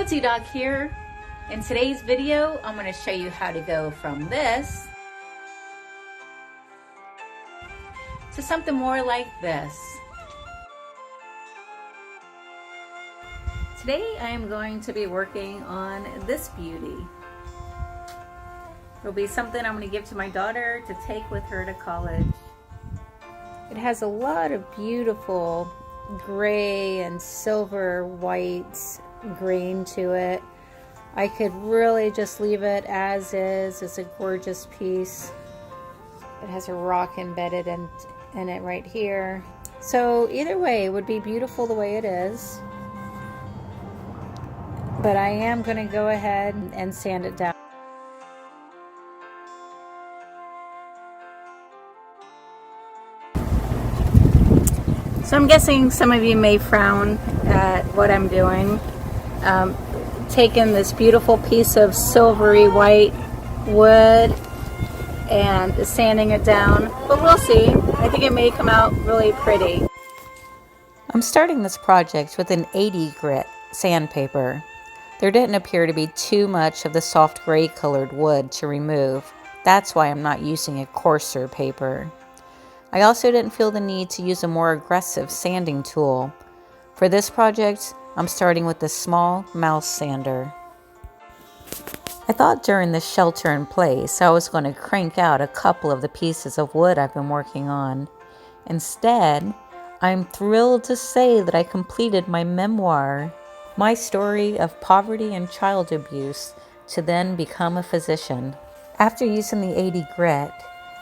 Woodsydoc here. In today's video, I'm going to show you how to go from this to something more like this. Today I am going to be working on this beauty. It'll be something I'm going to give to my daughter to take with her to college. It has a lot of beautiful gray and silver white grain to it. I could really just leave it as is. It's a gorgeous piece. It has a rock embedded in it right here. So either way, it would be beautiful the way it is. But I am going to go ahead and sand it down. So I'm guessing some of you may frown at what I'm doing. Taking this beautiful piece of silvery white wood and sanding it down, but we'll see. I think it may come out really pretty. I'm starting this project with an 80 grit sandpaper. There didn't appear to be too much of the soft gray colored wood to remove. That's why I'm not using a coarser paper. I also didn't feel the need to use a more aggressive sanding tool. For this project, I'm starting with the small mouse sander. I thought during the shelter in place I was going to crank out a couple of the pieces of wood I've been working on. Instead, I'm thrilled to say that I completed my memoir, my story of poverty and child abuse to then become a physician. After using the 80 grit,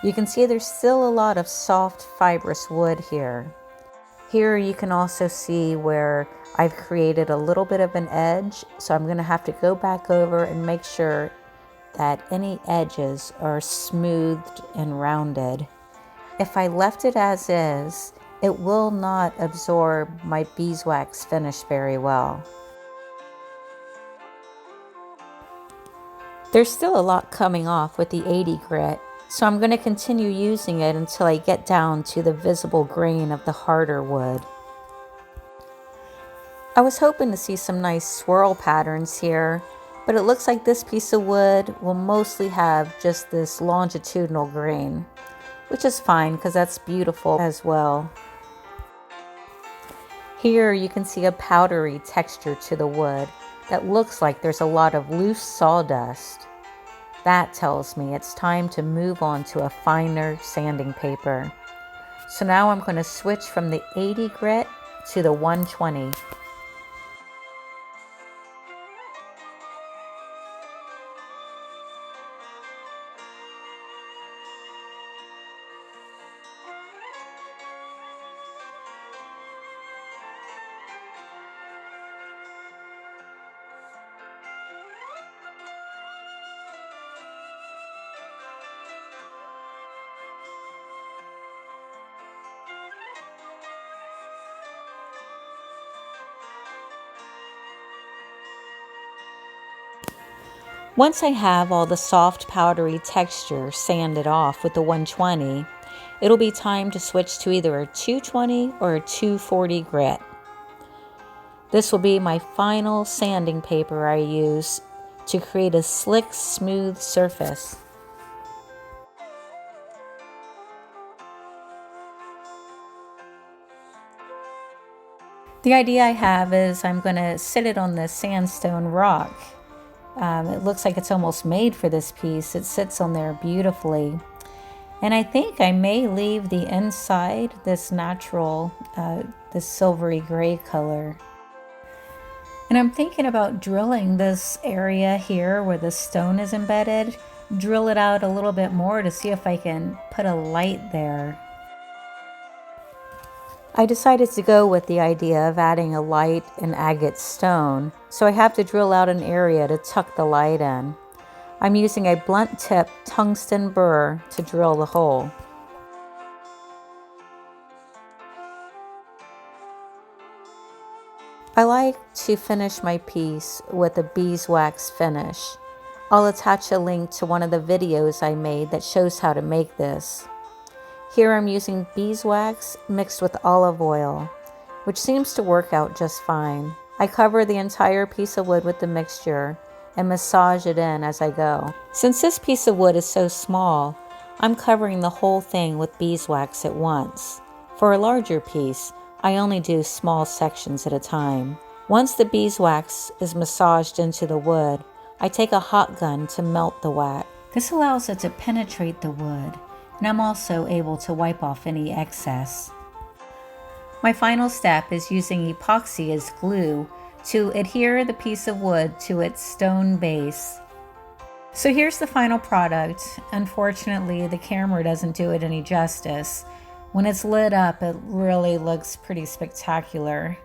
you can see there's still a lot of soft fibrous wood here. Here you can also see where I've created a little bit of an edge, so I'm going to have to go back over and make sure that any edges are smoothed and rounded. If I left it as is, it will not absorb my beeswax finish very well. There's still a lot coming off with the 80 grit, so I'm going to continue using it until I get down to the visible grain of the harder wood. I was hoping to see some nice swirl patterns here, but it looks like this piece of wood will mostly have just this longitudinal grain, which is fine because that's beautiful as well. Here you can see a powdery texture to the wood that looks like there's a lot of loose sawdust. That tells me it's time to move on to a finer sanding paper. So now I'm going to switch from the 80 grit to the 120. Once I have all the soft powdery texture sanded off with the 120, it'll be time to switch to either a 220 or a 240 grit. This will be my final sanding paper I use to create a slick, smooth surface. The idea I have is I'm going to sit it on the sandstone rock. It looks like it's almost made for this piece. It sits on there beautifully. And I think I may leave the inside this natural, this silvery gray color. And I'm thinking about drilling this area here where the stone is embedded, drill it out a little bit more to see if I can put a light there. I decided to go with the idea of adding a light and agate stone, so I have to drill out an area to tuck the light in. I'm using a blunt tip tungsten burr to drill the hole. I like to finish my piece with a beeswax finish. I'll attach a link to one of the videos I made that shows how to make this. Here I'm using beeswax mixed with olive oil, which seems to work out just fine. I cover the entire piece of wood with the mixture and massage it in as I go. Since this piece of wood is so small, I'm covering the whole thing with beeswax at once. For a larger piece, I only do small sections at a time. Once the beeswax is massaged into the wood, I take a hot gun to melt the wax. This allows it to penetrate the wood, and I'm also able to wipe off any excess. My final step is using epoxy as glue to adhere the piece of wood to its stone base. So here's the final product. Unfortunately, the camera doesn't do it any justice. When it's lit up, it really looks pretty spectacular.